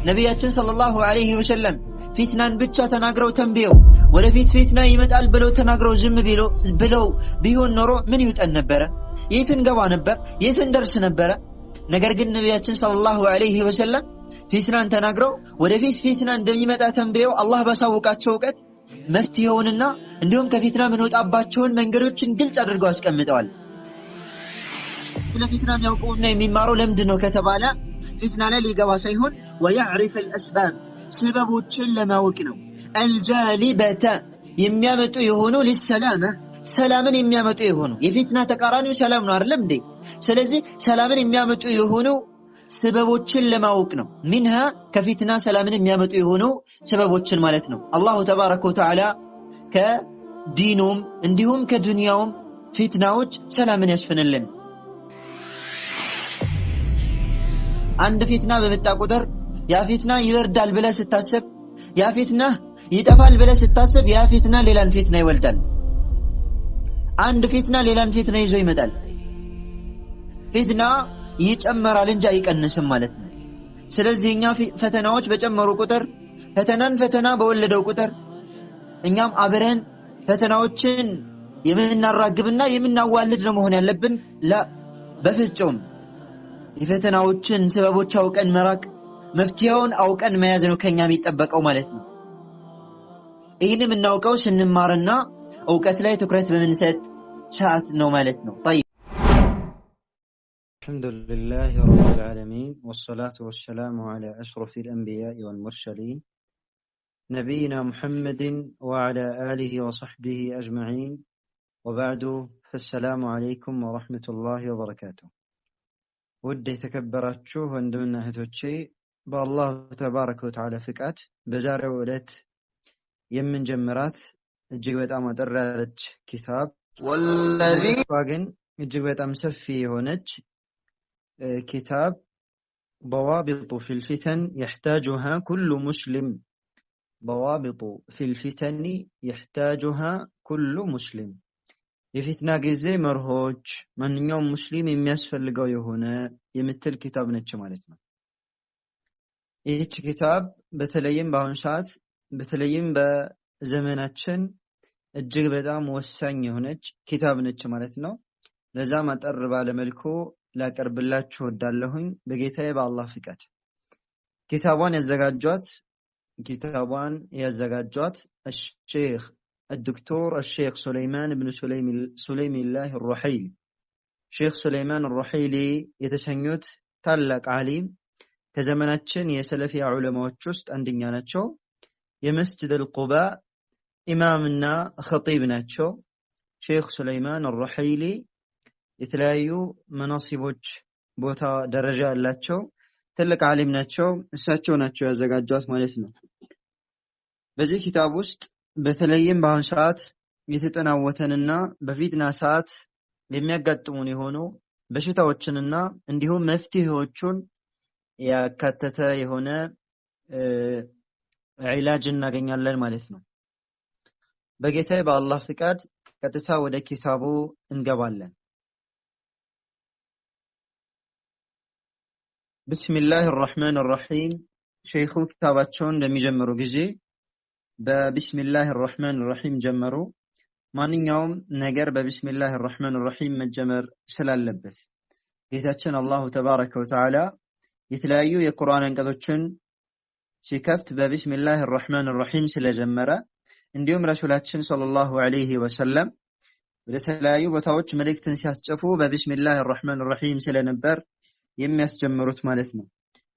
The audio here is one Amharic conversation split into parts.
ነብያችን ሰለላሁ ዐለይሂ ወሰለም ፊትናን ብቻ ተናግረው ተንብየው ወደፊት ፊትና ይመጣል ብለው ተናግረው ዝም ብለው ቢሆን ኖሮ ምን ይውጠን ነበር? የትን ገባ ነበር? የትን ደርስ ነበር? ነገር ግን ነብያችን ሰለላሁ ዐለይሂ ወሰለም ፊትናን ተናግረው ወደፊት ፊትና እንደሚመጣ ተንብየው አላህ ባሳወቃቸው ዕውቀት መፍትሄውንና እንዲሁም ከፊትና ምን ወጣባቸውን መንገዶችን ግልጽ አድርገው አስቀምጠዋል። ለፊትና የሚያውቀውና የሚማረው ለምንድን ነው ከተባለ ፊትና ላይ ሊገባ ሳይሆን ወያዕሪፍ الاسباب ሰበቦችን ለማወቅ ነው። الجالبة የሚያመጡ የሆኑ ለሰላም ሰላምን የሚያመጡ የሆኑ የፊትና ተቃራኒው ሰላም ነው አይደል እንዴ? ስለዚህ ሰላምን የሚያመጡ የሆኑ ሰበቦችን ለማወቅ ነው። منها ከፊትና ሰላምን የሚያመጡ የሆኑ ሰበቦችን ማለት ነው። አላሁ ተባረከ ወተዓላ ከዲኑም እንዲሁም ከዱንያውም ፊትናዎች ሰላምን ያስፈነልን። አንድ ፊትና በመጣ ቁጥር ያ ፊትና ይወርዳል ብለህ ስታስብ፣ ያ ፊትና ይጠፋል ብለህ ስታስብ፣ ያ ፊትና ሌላን ፊትና ይወልዳል። አንድ ፊትና ሌላን ፊትና ይዞ ይመጣል። ፊትና ይጨመራል እንጂ አይቀንስም ማለት ነው። ስለዚህ እኛ ፈተናዎች በጨመሩ ቁጥር ፈተና በወለደው ቁጥር እኛም አብረን ፈተናዎችን የምናራግብና የምናዋልድ ነው መሆን ያለብን። በፍጹም የፈተናዎችን ሰበቦች አውቀን መራቅ መፍትሄውን አውቀን መያዝ ነው ከኛ የሚጠበቀው ማለት ነው። ይህንን የምናውቀው ስንማርና ዕውቀት ላይ ትኩረት በምንሰጥ ሰዓት ነው ማለት ነው። طيب الحمد لله رب العالمين والصلاة والسلام على أشرف الأنبياء والمرسلين نبينا محمد وعلى آله وصحبه أجمعين وبعد فالسلام عليكم ورحمة الله وبركاته. ውድ የተከበራችሁ ወንድምና እህቶቼ በአላህ ተባረከ ወተዓላ ፍቃድ በዛሬው ዕለት የምንጀምራት እጅግ በጣም አጠር ያለች ኪታብ ግን እጅግ በጣም ሰፊ የሆነች ኪታብ ضوابط في الفتن يحتاجها كل مسلم ضوابط في الفتن يحتاجها كل مسلم የፊትና ጊዜ መርሆች ማንኛውም ሙስሊም የሚያስፈልገው የሆነ የምትል ኪታብ ነች ማለት ነው። ይህች ኪታብ በተለይም በአሁኑ ሰዓት በተለይም በዘመናችን እጅግ በጣም ወሳኝ የሆነች ኪታብ ነች ማለት ነው። ለዛም አጠር ባለ መልኩ ላቀርብላችሁ ወዳለሁኝ በጌታዬ በአላህ ፍቃድ። ኪታቧን ያዘጋጇት الشيخ الدكتور الشيخ سليمان بن سليم الله الرحيلي شيخ سليمان الرحيلي የተሰኙት ታላቅ ዓሊም ከዘመናችን የሰለፊ ዑለማዎች ውስጥ አንደኛ ናቸው። የመስጂድ አልቁባ ኢማምና ኸጢብ ናቸው። ሼክ ሱለይማን الرحيلي የተለያዩ መናሲቦች ቦታ ደረጃ ያላቸው ትልቅ ዓሊም ናቸው። እሳቸው ናቸው ያዘጋጇት ማለት ነው። በዚህ ኪታብ ውስጥ በተለይም በአሁኑ ሰዓት የተጠናወተንና በፊትና ሰዓት የሚያጋጥሙን የሆኑ በሽታዎችንና እንዲሁም መፍትሄዎችን ያካተተ የሆነ ዒላጅ እናገኛለን ማለት ነው። በጌታዬ በአላህ ፍቃድ ቀጥታ ወደ ኪታቡ እንገባለን። ቢስሚላሂ الرحمن الرحيم ሼኹ ኪታባቸውን እንደሚጀምሩ ጊዜ በቢስሚላሂ الرحمن الرحيم ጀመሩ። ማንኛውም ነገር በቢስሚላሂ الرحمن الرحيم መጀመር ስላለበት ጌታችን አላሁ ተባረከ ወተዓላ የተለያዩ የቁርአን አንቀጾችን ሲከፍት በቢስሚላሂ الرحمن الرحيم ስለጀመረ እንዲሁም ረሱላችን ሰለላሁ ዐለይሂ ወሰለም ወደ ተለያዩ ቦታዎች መልእክትን ሲያስጽፉ በቢስሚላሂ الرحمن الرحيم ስለነበር የሚያስጀምሩት ማለት ነው።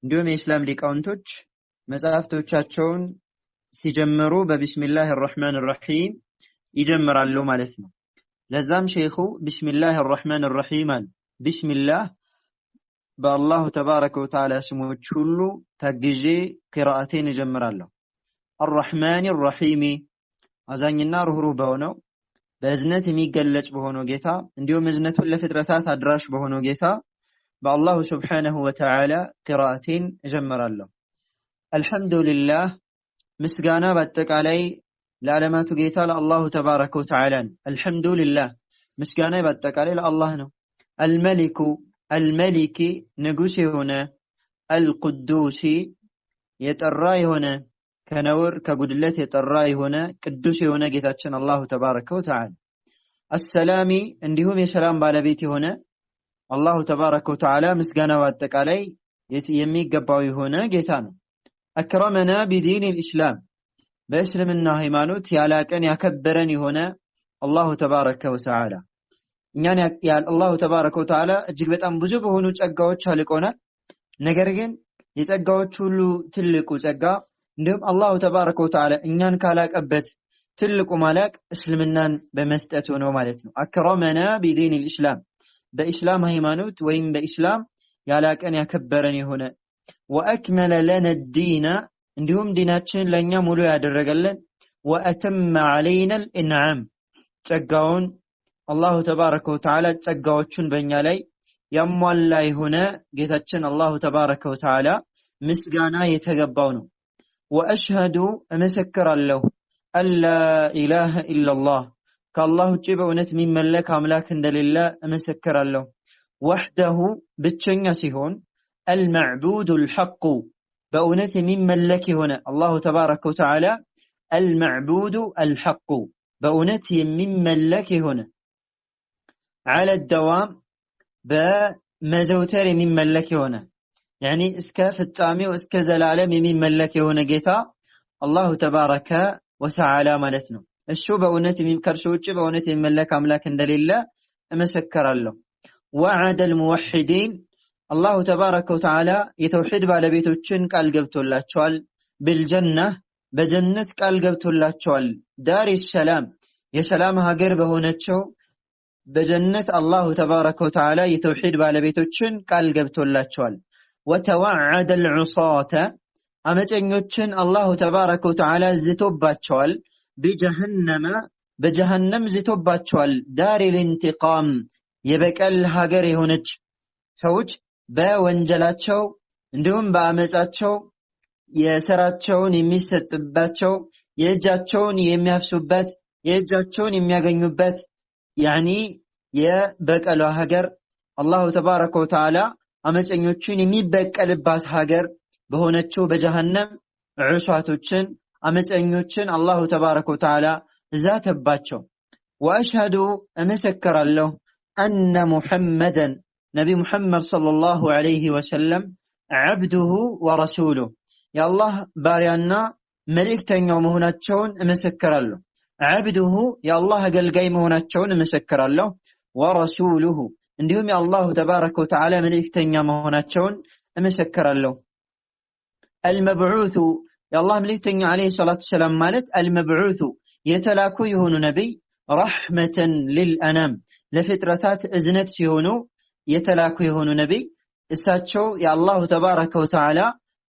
እንዲሁም የእስላም ሊቃውንቶች መጽሐፍቶቻቸውን ሲጀምሩ በቢስሚላሂ الرحمن الرحيم ይጀምራሉ ማለት ነው። ለዛም ሼኹ ቢስሚላሂ الرحمن الرحيم አሉ። ቢስሚላህ በአላሁ ተባረከ ወተዓላ ስሞች ሁሉ ታግዤ ቂራአቴን እጀምራለሁ። الرحمن الرحيم አዛኝና ሩህሩህ በሆነው በእዝነት የሚገለጽ በሆነው ጌታ እንዲሁም እዝነቱን ለፍጥረታት አድራሽ በሆነው ጌታ በአላሁ ሱብሓነሁ ወተዓላ ቂራአቴን እጀምራለሁ። አልሐምዱሊላህ ምስጋና በአጠቃላይ ለዓለማቱ ጌታ ለአላሁ ተባረከ ወተዓላ አልሐምዱሊላህ ምስጋና በአጠቃላይ ለአላህ ነው። አልመሊኩ ንጉስ የሆነ አልቁዱሲ የጠራ የሆነ ከነውር ከጉድለት የጠራ የሆነ ቅዱስ የሆነ ጌታችን አላሁ ተባረከ ወተዓላ አሰላሚ እንዲሁም የሰላም ባለቤት የሆነ አላሁ ተባረከ ወተዓላ ምስጋናው አጠቃላይ የሚገባው የሆነ ጌታ ነው። አክረመና ቢዲን الاسلام በእስልምና ሃይማኖት ያላቀን ያከበረን የሆነ አላሁ ተባረከ ወተዓላ እኛን አላሁ ተባረከ ወተዓላ እጅግ በጣም ብዙ በሆኑ ጸጋዎች አልቆናል። ነገር ግን የጸጋዎች ሁሉ ትልቁ ጸጋ እንዲሁም አላሁ ተባረከ ወተዓላ እኛን ካላቀበት ትልቁ ማላቅ እስልምናን በመስጠት ነው ማለት ነው። አክረመና ቢዲን الاسلام በእስላም ሃይማኖት ወይም በእስላም ያላቀን ያከበረን የሆነ ወአክመለ ለና الدين እንዲሁም ዲናችን ለኛ ሙሉ ያደረገልን ወአተመ علينا الانعام ጸጋውን አላሁ ተባረከ ወተዓላ ጸጋዎቹን በእኛ ላይ ያሟላ የሆነ ጌታችን አላሁ ተባረከ ወተዓላ ምስጋና የተገባው ነው። ወአሽሀዱ እመሰክራለሁ አላ ኢላሃ ኢላላህ ከአላህ ውጪ በእውነት የሚመለክ አምላክ እንደሌለ እመሰክራለሁ። ወህደሁ ብቸኛ ሲሆን አልመዕቡዱ አልሐቁ በእውነት የሚመለክ የሆነ አላሁ ተባረከ ወተዓላ አልመዕቡዱ አልሐቁ በእውነት የሚመለክ የሆነ على الدوام በመዘውተር የሚመለክ የሆነ ያኒ እስከ ፍጻሜው እስከ ዘላለም የሚመለክ የሆነ ጌታ አላሁ ተባረከ ወተዓላ ማለት ነው። እሱ በእውነት ከእርሱ ውጪ በእውነት የሚመለክ አምላክ እንደሌለ እመሰክራለሁ። وعد الموحدين አላሁ ተባረከ ወተዓላ የተውሂድ ባለቤቶችን ቃል ገብቶላቸዋል። بالجنة በጀነት ቃል ገብቶላቸዋል። ዳር السلام የሰላም ሀገር በሆነችው በጀነት አላሁ ተባረከ ወተዓላ የተውሂድ ባለቤቶችን ቃል ገብቶላቸዋል። وتوعد العصاة አመፀኞችን አላሁ ተባረከ ወተዓላ ዝቶባቸዋል። በጀሃነም ዝቶባቸዋል። ዳር الانتقام የበቀል ሀገር የሆነች ሰዎች በወንጀላቸው እንዲሁም በአመፃቸው የሰራቸውን የሚሰጥባቸው የእጃቸውን የሚያፍሱበት የእጃቸውን የሚያገኙበት ያኒ የበቀሏ ሀገር አላሁ ተባረከ ወተዓላ አመፀኞችን የሚበቀልባት ሀገር በሆነችው በጀሃነም ዑሳቶችን አመፀኞችን አላሁ ተባረከ ወተዓላ ዛተባቸው። ወአሽሀዱ እመሰክራለሁ አነ ሙሐመደን ነቢ ሙሐመድ ሰለላሁ ዐለይሂ ወሰለም ዐብዱሁ ወረሱሉሁ የአላህ ባሪያና መልእክተኛው መሆናቸውን እመሰክራለሁ። ዐብዱሁ የአላህ አገልጋይ መሆናቸውን እመሰክራለሁ። ወረሱሉሁ እንዲሁም የአላሁ ተባረከ ወተዓላ መልእክተኛ መሆናቸውን እመሰክራለሁ። አልመብዑሱ የአላህ መልእክተኛ ዐለይሂ ሰላቱ ወሰላም ማለት አልመብዑሱ የተላኩ የሆኑ ነቢይ ረሕመተን ሊልአናም ለፍጥረታት እዝነት ሲሆኑ የተላኩ የሆኑ ነቢይ እሳቸው የአላሁ ተባረከ ወተዓላ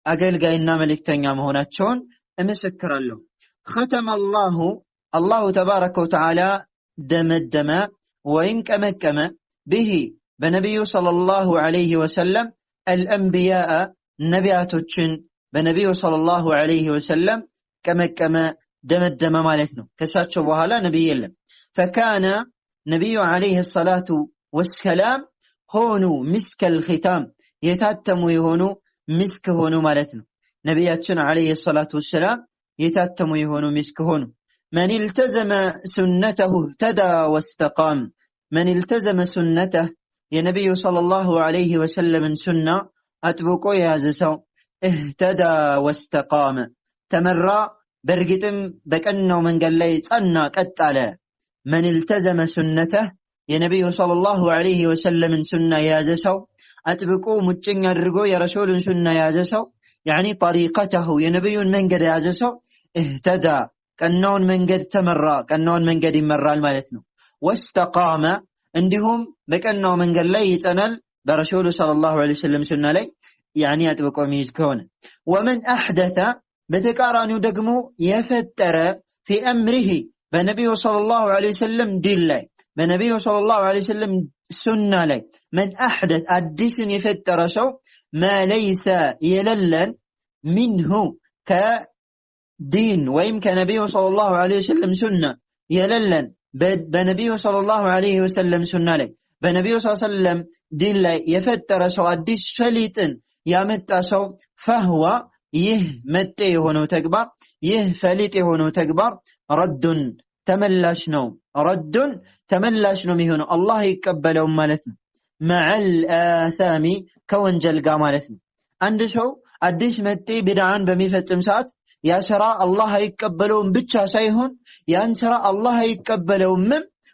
አገልጋይና መልእክተኛ መሆናቸውን እመሰክራለሁ። ختم አላሁ ተባረከ ወተዓላ ደመደመ ወይም ቀመቀመ ብሂ በነቢዩ ሰለላሁ ዐለይሂ ወሰለም አልአንቢያአ ነቢያቶችን በነቢዩ ሰለላሁ ዐለይሂ ወሰለም ቀመቀመ ደመደመ ማለት ነው። ከሳቸው በኋላ ነቢይ የለም። ፈካነ ነቢዩ ዐለይሂ ሰላቱ ወሰላም ሆኑ ሚስከል ኺታም የታተሙ የሆኑ ሚስክ ሆኑ ማለት ነው። ነቢያችን ዐለይሂ ሰላቱ ወሰላም የታተሙ የሆኑ ሚስክ ሆኑ። መን التزم سنته اهتدى واستقام من التزم سنته የነቢዩ ሰለላሁ ዐለይሂ ወሰለምን ሱና አጥብቆ የያዘ ሰው اهتدى واستقام ተመራ በእርግጥም በቀናው መንገድ ላይ ጸና ቀጥ አለ። من التزم سنته የነቢዩ ሰለላሁ ዐለይሂ ወሰለምን ሱና የያዘ ሰው አጥብቆ ሙጭኝ አድርጎ የረሱልን ሱና የያዘ ሰው ያኒ طريقته የነቢዩን መንገድ የያዘ ሰው اهتدى ቀናውን መንገድ ተመራ ቀናውን መንገድ ይመራል ማለት ነው። واستقام እንዲሁም በቀናው መንገድ ላይ ይጸናል በረሱሉ ሰለላሁ ዐለይሂ ወሰለም ሱና ላይ ያኒ አጥብቆ የሚይዝ ከሆነ። ومن احدث በተቃራኒው ደግሞ የፈጠረ في امره በነቢዩ ሰለላሁ ዐለይሂ ወሰለም ዲን ላይ በነቢዩ ሰለላሁ ዐለይሂ ወሰለም ሱና ላይ من احدث አዲስን የፈጠረ ሰው ما ليس የለለን منه ከዲን ወይም ከነቢዩ ሰለላሁ ዐለይሂ ወሰለም ሱና የለለን በነቢዩ ሰለላሁ ዐለይሂ ወሰለም ሱና ላይ በነቢዩ ሰለላሁ ዐለይሂ ወሰለም ዲን ላይ የፈጠረ ሰው አዲስ ሸሊጥን ያመጣ ሰው فهو ይህ መጤ የሆነው ተግባር ይህ ፈሊጥ የሆነው ተግባር ረዱን ተመላሽ ነው ረዱን ተመላሽ ነው የሚሆነው አላህ ይቀበለው ማለት ነው መዐል አሳሚ ከወንጀል ጋር ማለት ነው አንድ ሰው አዲስ መጤ ቢድዓን በሚፈጽም ሰዓት ያ ስራ አላህ አይቀበለውም ብቻ ሳይሆን ያን ስራ አላህ አይቀበለውም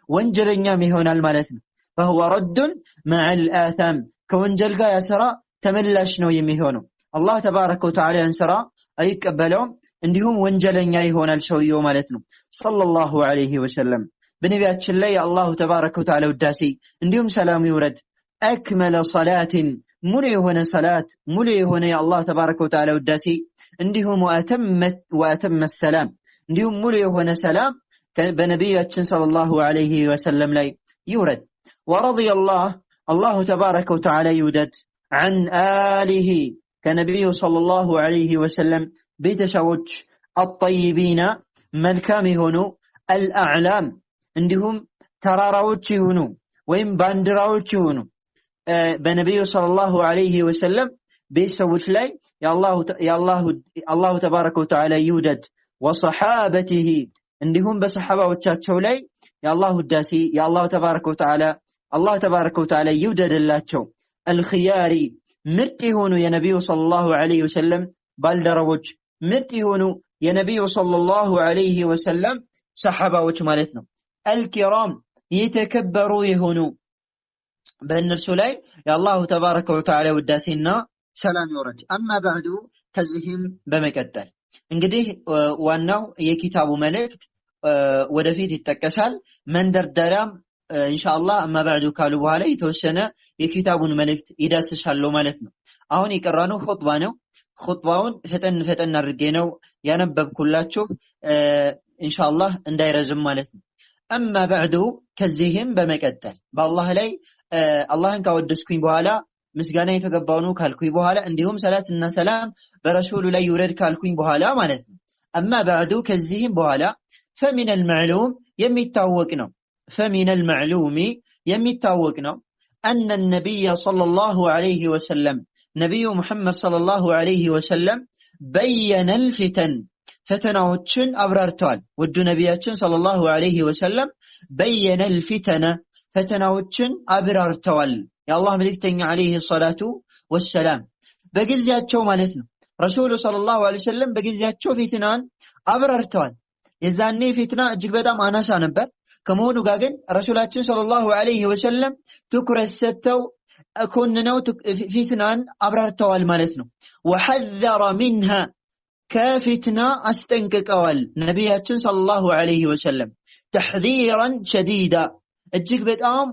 ወንጀለኛም ይሆናል ማለት ነው فهو رد مع الآثام ከወንጀል ጋር ያ ስራ ተመላሽ ነው የሚሆነው አላህ ተባረከ ወተዓላ ያን ስራ አይቀበለውም እንዲሁም ወንጀለኛ ይሆናል ሰውየው ማለት ነው ሰለላሁ ዐለይሂ ወሰለም በነቢያችን ላይ አላህ ተባረከ ወተዓላ ውዳሴ እንዲሁም ሰላም ይውረድ አክመለ ሶላትን ሙሉ የሆነ ሰላት ሙሉ የሆነ የአላህ ተባረከ ወተዓላ ውዳሴ እንዲሁም ወአተመ ሰላም እንዲሁም ሙሉ የሆነ ሰላም በነቢያችን ሰለላሁ ዐለይሂ ወሰለም ላይ ይውረድ ورضي الله تبارك وتعالى يودد عن آله كنبي صلى الله عليه وسلم بيتسوج الطيبين ملكام هونو الأعلام عندهم تراروج هونو وين باندراوج هونو بنبي صلى الله عليه وسلم بيتسوج لي يا الله تبارك وتعالى يودد وصحابته عندهم بصحابة وتشاتشو لي يا الله الداسي يا الله تبارك وتعالى الله تبارك وتعالى يودد اللاتشو الخياري مرتي هونو يا نبي صلى الله عليه وسلم بالدروج مرتي هونو يا نبي صلى الله عليه وسلم صحابة وشمالتنا الكرام يتكبروا يهونو بأن الرسولي يا الله تبارك وتعالى وداسينا سلام يورج أما بعد كزهم بمكتل እንግዲህ ዋናው የኪታቡ መልእክት ወደፊት ይተከሳል መንደርደሪያም ኢንሻአላህ አማ ባዕዱ ካሉ በኋላ የተወሰነ የኪታቡን መልእክት ይዳስሳሉ ማለት ነው አሁን የቀራነው ኹጥባ ነው ኹጥባውን ፈጠን አድርጌ ነው ያነበብኩላችሁ ኢንሻአላህ እንዳይረዝም ማለት ነው አማ ባዕዱ ከዚህም በመቀጠል በአላህ ላይ አላህን ካወደስኩኝ በኋላ ምስጋና የተገባው ነው ካልኩኝ በኋላ እንዲሁም ሰላትና ሰላም በረሱሉ ላይ ይውረድ ካልኩኝ በኋላ ማለት ነው አማ ባዕዱ ከዚህም በኋላ فمن المعلوم የሚታወቅ ነው فمن المعلوم የሚታወቅ ነው أن النبي صلى الله عليه وسلم نبي محمد صلى الله عليه وسلم بين الفتن ፈተናዎችን አብራርተዋል ወዱ ነብያችን صلى الله عليه وسلم بين الفتن ፈተናዎችን አብራርተዋል የአላህ መልእክተኛ عليه الصلاه والسلام በጊዜያቸው ማለት ነው ረሱሉ ሰለላሁ ዐለይሂ ወሰለም በጊዜያቸው ፊትናን አብራርተዋል የዛኔ ፊትና እጅግ በጣም አናሳ ነበር ከመሆኑ ጋር ግን ረሱላችን ሰለላሁ ዐለይሂ ወሰለም ትኩረት ሰጥተው ኮንነው ፊትናን አብራርተዋል ማለት ነው وحذر منها ከፊትና አስጠንቅቀዋል ነብያችን ሰለላሁ ዐለይሂ ወሰለም تحذيرا شديدا እጅግ በጣም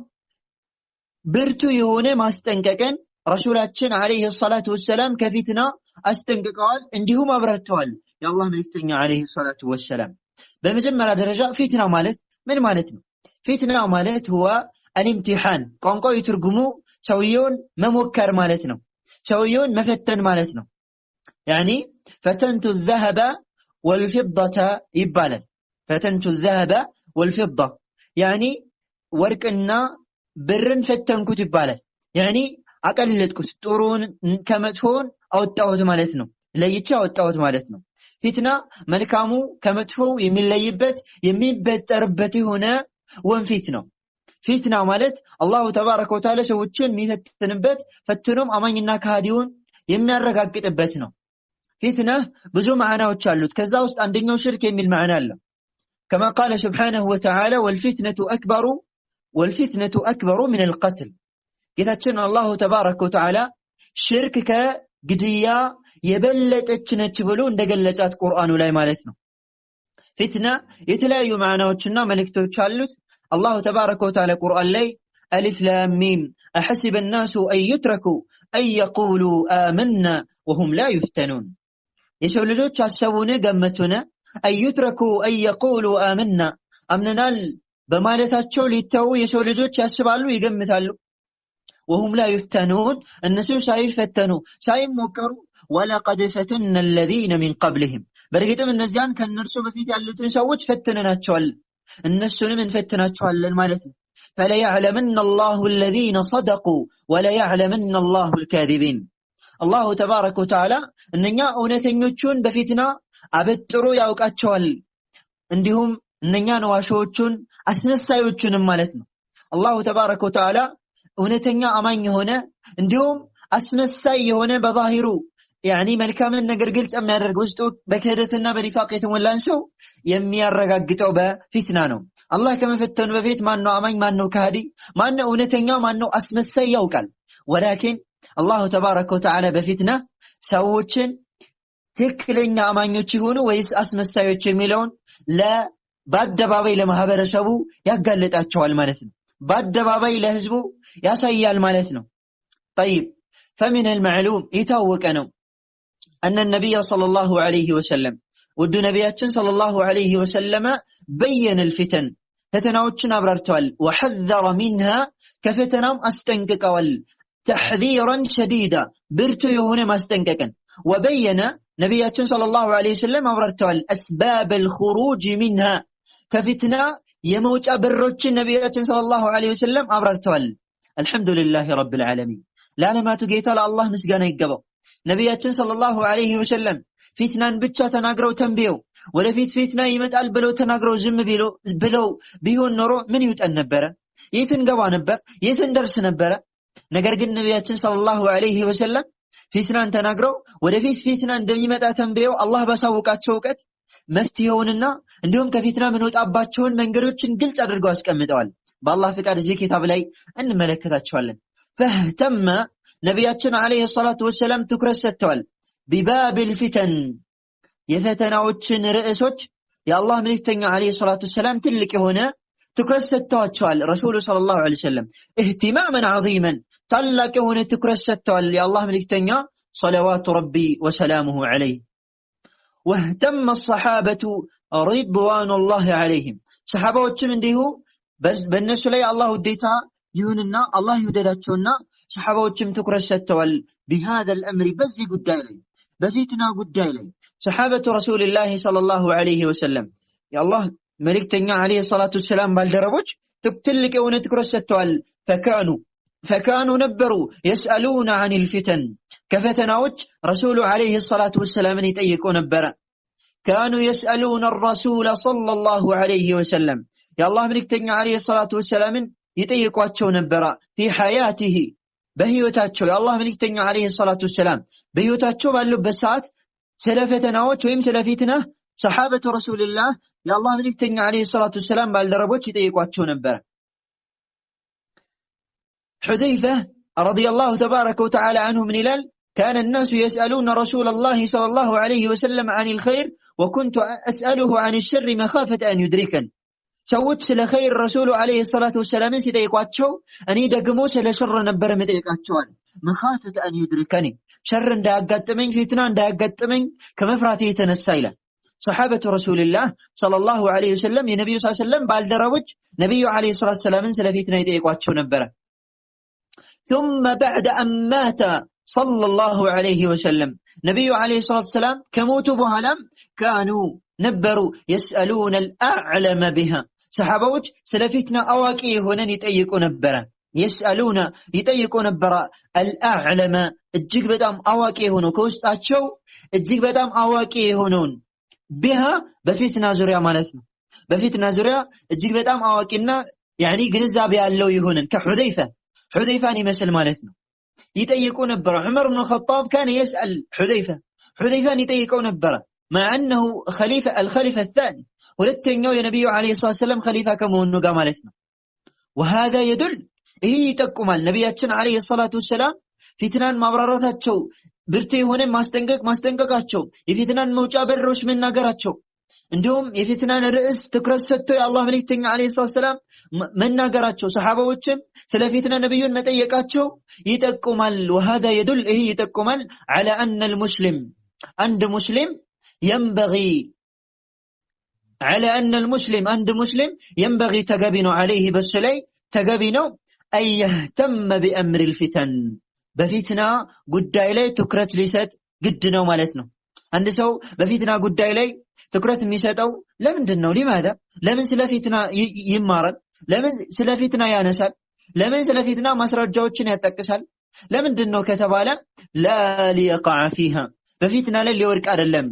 ብርቱ የሆነ ማስጠንቀቀን ረሱላችን عليه الصلاه والسلام ከፊትና አስጠንቅቀዋል እንዲሁም አብራርተዋል የአላህ መልእክተኛ عليه الصلاه والسلام በመጀመሪያ ደረጃ ፊትና ማለት ምን ማለት ነው ፊትና ማለት هو الامتحان ቋንቋው ይትርጉሙ ሰውየውን መሞከር ማለት ነው ሰውየውን መፈተን ማለት ነው يعني فتنت الذهب والفضه ይባላል فتنت الذهب والفضه يعني ወርቅና ብርን ፈተንኩት ይባላል يعني አቀለጥኩት ጥሩን ከመጥፎን አወጣሁት ማለት ነው ለይቼ አወጣሁት ማለት ነው ፊትና መልካሙ ከመጥፎው የሚለይበት የሚበጠርበት የሆነ ወንፊት ነው ፊትና ማለት አላህ ተባረከ ወተዓላ ሰዎችን የሚፈትንበት ፈትኖም አማኝና ካዲውን የሚያረጋግጥበት ነው ፊትና ብዙ ማዕናዎች አሉት ከዛ ውስጥ አንደኛው ሽርክ የሚል ማዕና አለ كما قال سبحانه وتعالى والفتنة أكبر من القتل ጌታችን አላህ ተባረከ ወተዓላ ሽርክ ከግድያ የበለጠች ነች ብሎ እንደገለጻት ቁርአኑ ላይ ማለት ነው ፊትና የተለያዩ ማዕናዎችና መልእክቶች አሉት አላህ ተባረከ ወተዓላ ቁርአን ላይ አሊፍ ላም ሚም احسب الناس ان يتركوا ان يقولوا آمنا وهم لا يفتنون የሰው ልጆች አሰቡነ ገመቱነ ان يتركوا ان يقولوا آمنا አምነናል በማለታቸው ሊተው የሰው ልጆች ያስባሉ ይገምታሉ وهم لا يفتنون الناس سيفتنوا سيمكروا ولقد فتنا الذين من قبلهم برغتم النزيان كنرسو بفيت ያሉትን ሰዎች ፈተነናቸዋል እነሱንም እንፈትናቸዋለን ማለት ነው فلا يعلمن الله الذين صدقوا ولا يعلمن الله الكاذبين አላሁ ተባረከ ወተዓላ እነኛ እውነተኞቹን በፊትና አበጥሮ ያውቃቸዋል። እንዲሁም እነኛን ዋሾቹን አስመሳዮቹንም ማለት ነው። አላሁ ተባረከ ወተዓላ እውነተኛ አማኝ የሆነ እንዲሁም አስመሳይ የሆነ በዛሂሩ ያኒ መልካምን ነገር ግልጽ የሚያደርግ ውስጡ በክህደትና በኒፋቅ የተሞላን ሰው የሚያረጋግጠው በፊትና ነው። አላህ ከመፈተኑ በፊት ማነው አማኝ ማነው ከሃዲ ማነው እውነተኛ ማነው አስመሳይ ያውቃል። ወላኪን አላሁ ተባረከ ወተዓላ በፊትና ሰዎችን ትክክለኛ አማኞች ይሆኑ ወይስ አስመሳዮች የሚለውን በአደባባይ ለማህበረሰቡ ያጋለጣቸዋል ማለት ነው። በአደባባይ ለህዝቡ ያሳያል ማለት ነው። طيب فمن المعلوم يتوق ነው أن النبي صلى الله عليه وسلم ውዱ ነቢያችን صلى الله عليه وسلم بين الفتن ፈተናዎችን አብራርተዋል። وحذر منها ከፈተናም አስጠንቅቀዋል። تحذيرا شديدا ብርቱ የሆነ ማስጠንቀቅን وبين ነቢያችን صلى الله عليه وسلم አብራርተዋል። أسباب الخروج منها ከፊትና የመውጫ በሮችን ነቢያችን صلى الله عليه وسلم አብራርተዋል። الحمد لله رب العالمين ለዓለማቱ ጌታ ለአላህ ምስጋና ይገባው። ነቢያችን ሰለላሁ ዐለይሂ ወሰለም ፊትናን ብቻ ተናግረው ተንብየው ወደፊት ፊትና ይመጣል ብለው ተናግረው ዝም ብለው ቢሆን ኖሮ ምን ይውጠን ነበረ? የትን ገባ ነበር? የትን ደርስ ነበረ? ነገር ግን ነቢያችን ሰለላሁ ዐለይሂ ወሰለም ፊትናን ተናግረው ወደፊት ፊትና እንደሚመጣ ተንብየው አላህ ባሳወቃቸው ዕውቀት መፍትሄውንና እንዲሁም ከፊትና ምንወጣባቸውን መንገዶችን ግልጽ አድርገው አስቀምጠዋል። በአላህ ፍቃድ እዚህ ኪታብ ላይ እንመለከታቸዋለን። فاهتم ነቢያችን አለይሂ ሰላቱ ወሰለም ትኩረት ሰጥተዋል። بباب الفتن የፈተናዎችን ርዕሶች የአላህ መልእክተኛ አለይሂ ሰላቱ ወሰለም ትልቅ የሆነ ትኩረት ሰጥተዋቸዋል። ረሱሉ ሰለላሁ ዐለይሂ ወሰለም اهتماما عظيما ታላቅ የሆነ ትኩረት ሰጥተዋል የአላህ መልእክተኛ صلوات ربي وسلامه عليه. واهتم الصحابة رضوان الله عليهم ሰሃባዎችም እንዲሁ በእነሱ ላይ አላህ ውዴታ ይሁንና አላህ ይወደዳቸውና ሰሃባዎችም ትኩረት ሰጥተዋል። بهذا الامر በዚህ ጉዳይ ላይ በፊትና ጉዳይ ላይ ሰሃበቱ ረሱልላህ ሰለላሁ ዐለይሂ ወሰለም የአላህ መልእክተኛ ዐለይሂ ሰላቱ ወሰላም ባልደረቦች ትልቅ የሆነ ትኩረት ሰጥተዋል። ፈካኑ ነበሩ يسألون عن الفتن ከፈተናዎች ረሱሉ ዐለይሂ ሰላቱ ወሰላምን ይጠይቁ ነበር። كانوا يسألون الرسول صلى الله عليه وسلم የአላህ መልእክተኛ ዐለይሂ ሰላቱ ወሰላምን ይጠይቋቸው ነበር። في حياته በህይወታቸው የአላህ መልእክተኛ ዐለይሂ ሰላቱ ወሰላም በህይወታቸው ባሉበት ሰዓት ስለ ፈተናዎች ወይም ስለ ፊትና ሰሃበቱ ረሱልላህ የአላህ መልእክተኛ ዐለይሂ ሰላቱ ወሰላም ባልደረቦች ይጠይቋቸው ነበር። حذيفة رضي الله تبارك وتعالى عنه من ይላል كان الناس يسألون رسول الله صلى الله عليه وسلم عن الخير وكنت أسأله عن الشر مخافة أن يدركن ሰዎች ስለ ኸይር ረሱሉ ዐለይሂ ሰላቱ ወሰላምን ሲጠይቋቸው እኔ ደግሞ ስለ ሸር ነበር መጠየቃቸዋል። መኻፈተ አን ይድሪከኒ ሸር እንዳያጋጥመኝ ፊትና እንዳያጋጥመኝ ከመፍራቴ የተነሳ ይላል። ሰሃበቱ ረሱልላህ ሰለላሁ ዐለይሂ ወሰለም የነብዩ ሰለላሁ ዐለይሂ ወሰለም ባልደረቦች ነብዩ ዐለይሂ ሰላቱ ወሰላምን ስለ ፊትና ይጠይቋቸው ነበር። ثم بعد أن مات صلى الله عليه وسلم ነብዩ ዐለይሂ ሰላቱ ወሰላም ከሞቱ በኋላም كانوا ነበሩ يسألون الأعلم بها ሰሃባዎች ስለ ፊትና አዋቂ የሆነን ይጠይቁ ነበር። يسألون ይጠይቁ ነበር الأعلم እጅግ በጣም አዋቂ የሆነው ከውስጣቸው እጅግ በጣም አዋቂ የሆነውን بها በፊትና ዙሪያ ማለት ነው። በፊትና ዙሪያ እጅግ በጣም አዋቂና يعني ግንዛቤ ያለው ይሆነን ከሁदैፋን ይመስል ማለት ነው ይጠይቁ ነበር። ዑመር ኢብኑ ኸጣብ كان يسأل ሁदैፋን ይጠይቀው ነበር مع أنه الخليفة الثاني ሁለተኛው የነብዩ ዐለይሂ ሰላም ኸሊፋ ከመሆኑ ጋር ማለት ነው። وهذا يدل ይሄ ይጠቁማል ነብያችን ዐለይሂ ሰላቱ ወሰላም ፊትናን ማብራራታቸው ብርቱ የሆነ ማስጠንቀቃቸው የፊትናን መውጫ በሮች መናገራቸው እንዲሁም የፊትናን ርዕስ ትኩረት ሰጥተው የአላህ መልእክተኛ ዐለይሂ ሰላም መናገራቸው ሰሃባዎችም ስለ ፊትና ነብዩን መጠየቃቸው ይጠቁማል። وهذا يدل ይሄ ይጠቁማል على أن المسلم عند مسلم ينبغي على أن المسلم عند مسلم ينبغي تجبين عليه بسلي تجبينه أن يهتم بأمر الفتن بفتنة قد إلي تكرت ليست قدنا ومالتنا عند سو بفتنة قد إلي تكرت ميساتو لمن دنو لماذا لمن سلفتنا يمارد لمن سلفتنا يانسال لمن سلفتنا مسرد جوتشن يتكسل ለምንድነው ከተባለ ላ ሊየቃዕ ፊሃ በፊትና ላይ ሊወድቅ አይደለም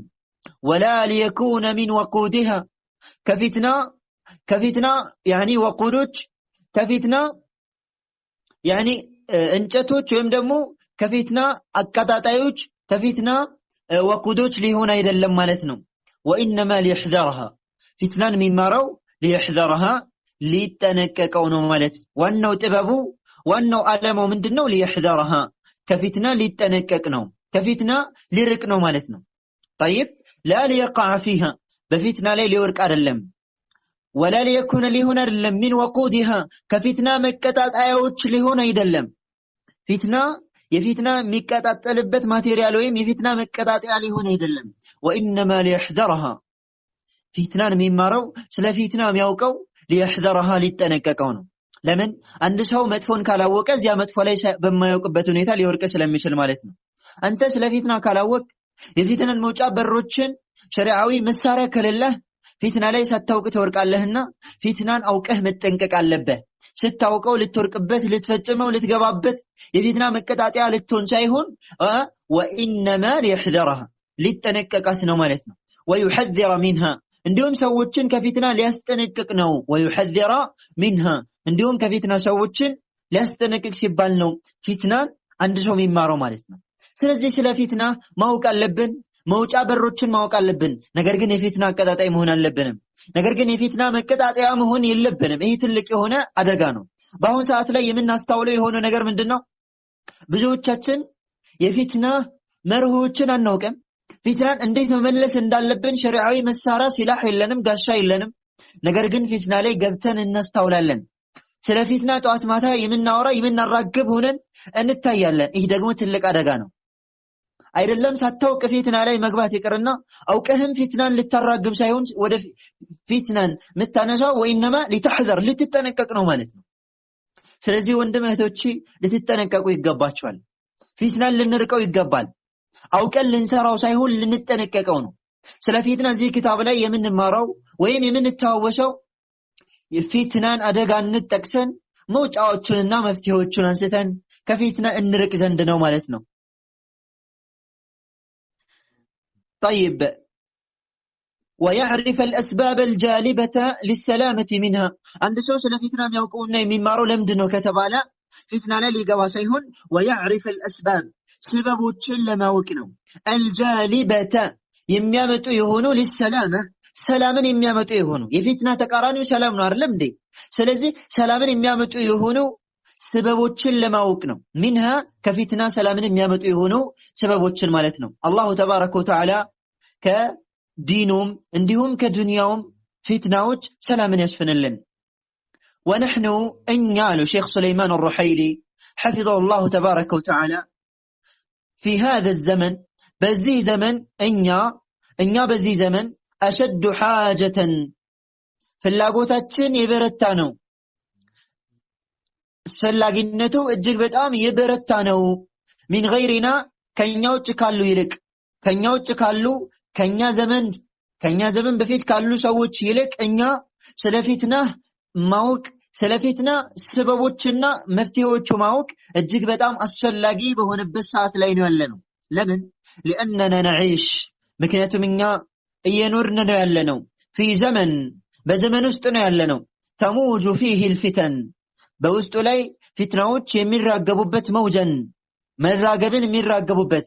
ወላ ሊየኩነ ሚን ወቁዲሃ ከፊትና ያኒ ወቁዶች ከፊትና ያኒ እንጨቶች ወይም ደግሞ ከፊትና አቀጣጣዮች ከፊትና ወቁዶች ሊሆን አይደለም ማለት ነው ወኢንማ ሊይሕዘርሃ ፊትናን የሚማረው ሊይሕዘርሃ ሊጠነቀቀው ነው ማለት ዋናው ጥበቡ ዋናው ዓላማው ምንድነው ሊይሕዘርሃ ከፊትና ሊጠነቀቅ ነው ከፊትና ሊርቅ ነው ማለት ነው طيب لا ليقع فيها በፊትና ላይ ሊወድቅ አይደለም ولا ليكون ሊሆን አይደለም من وقودها ከፊትና መቀጣጣያዎች ሊሆን አይደለም ፊትና የፊትና የሚቀጣጠልበት ማቴሪያል ወይም የፊትና መቀጣጣያ ሊሆን አይደለም وانما ليحذرها ፊትናን የሚማረው ስለ ፊትና የሚያውቀው ሊይሕዘርሃ ሊጠነቀቀው ነው ለምን አንድ ሰው መጥፎን ካላወቀ እዚያ መጥፎ ላይ በማያውቅበት ሁኔታ ሊወድቅ ስለሚችል ማለት ነው አንተ ስለ ፊትና ካላወቅ የፊትናን መውጫ በሮችን ሸሪዓዊ መሳሪያ ከሌለህ ፊትና ላይ ሳታውቅ ትወድቃለህና ፊትናን አውቀህ መጠንቀቅ አለብህ ስታውቀው ልትወድቅበት ልትፈጽመው ልትገባበት የፊትና መቀጣጣያ ልትሆን ሳይሆን وانما ليحذرها ሊጠነቀቃት ነው ማለት ነው ويحذر منها እንዲሁም ሰዎችን ከፊትና ሊያስጠነቅቅ ነው ويحذر منها እንዲሁም ከፊትና ሰዎችን ሊያስጠነቅቅ ሲባል ነው ፊትናን አንድ ሰው የሚማረው ማለት ነው ስለዚህ ስለ ፊትና ማወቅ አለብን መውጫ በሮችን ማወቅ አለብን ነገር ግን የፊትና አቀጣጣይ መሆን አለብንም ነገር ግን የፊትና መቀጣጣያ መሆን የለብንም ይሄ ትልቅ የሆነ አደጋ ነው በአሁን ሰዓት ላይ የምናስተውለው የሆነ ነገር ምንድነው ብዙዎቻችን የፊትና መርሆችን አናውቅም ፊትናን እንዴት መመለስ እንዳለብን ሸሪዓዊ መሳሪያ ሲላህ የለንም ጋሻ የለንም ነገር ግን ፊትና ላይ ገብተን እናስተውላለን ስለ ፊትና ጧት ማታ የምናወራ የምናራግብ ሆነን እንታያለን ይሄ ደግሞ ትልቅ አደጋ ነው አይደለም ሳታውቅ ፊትና ላይ መግባት ይቀርና አውቀህም ፊትናን ልታራግብ ሳይሆን ወደ ፊትናን መታነሳው ወይንማ ሊተሕዘር ልትጠነቀቅ ነው ማለት ነው ስለዚህ ወንድም እህቶቼ ልትጠነቀቁ ይገባቸዋል ፊትናን ልንርቀው ይገባል አውቀን ልንሰራው ሳይሆን ልንጠነቀቀው ነው ስለ ፊትና እዚህ ክታብ ላይ የምንማረው ወይም የምንተዋወሰው የፊትናን አደጋነት ጠቅሰን መውጫዎቹንና መፍትሄዎቹን አንስተን ከፊትና እንርቅ ዘንድ ነው ማለት ነው طيب ويعرف الأسباب الجالبة للسلامة منها عند سوس الفتنة يقولون يمارو لمدنو كتبالا فتنة لا ليقوا سيهون ويعرف الأسباب سبب تشل ما وكنو الجالبة يميامتو يهونو للسلامة سلاما يميامتو يهونو يفتنة تقاراني سلام نار لمدي سلزي سلاما يميامتو يهونو سببوችን ለማወቅ ነው منها ከፊትና ሰላምን የሚያመጡ የሆኑ ሰበቦችን ማለት ነው አላሁ ተባረከ ወተዓላ ከዲኑም እንዲሁም ከዱንያውም ፊትናዎች ሰላምን ያስፈነልን ونحن እኛ አሉ ሼክ ሱለይማን الرحيلي حفظه الله تبارك وتعالى في هذا الزمن በዚህ ዘመን እኛ በዚህ ዘመን أشد حاجة ፍላጎታችን የበረታ ነው አስፈላጊነቱ እጅግ በጣም የበረታ ነው من غيرنا ከኛውጭ ካሉ ይልቅ ከኛውጭ ካሉ ከኛ ዘመን በፊት ካሉ ሰዎች ይልቅ እኛ ስለፊትና ማወቅ ስለፊትና ሰበቦችና መፍትሄዎቹ ማወቅ እጅግ በጣም አስፈላጊ በሆነበት ሰዓት ላይ ነው ያለነው ለምን لاننا نعيش ምክንያቱም እኛ እየኖርን ነው ያለነው في زمن በዘመን ውስጥ ነው ያለነው تموج فيه الفتن በውስጡ ላይ ፊትናዎች የሚራገቡበት መውጀን መራገብን የሚራገቡበት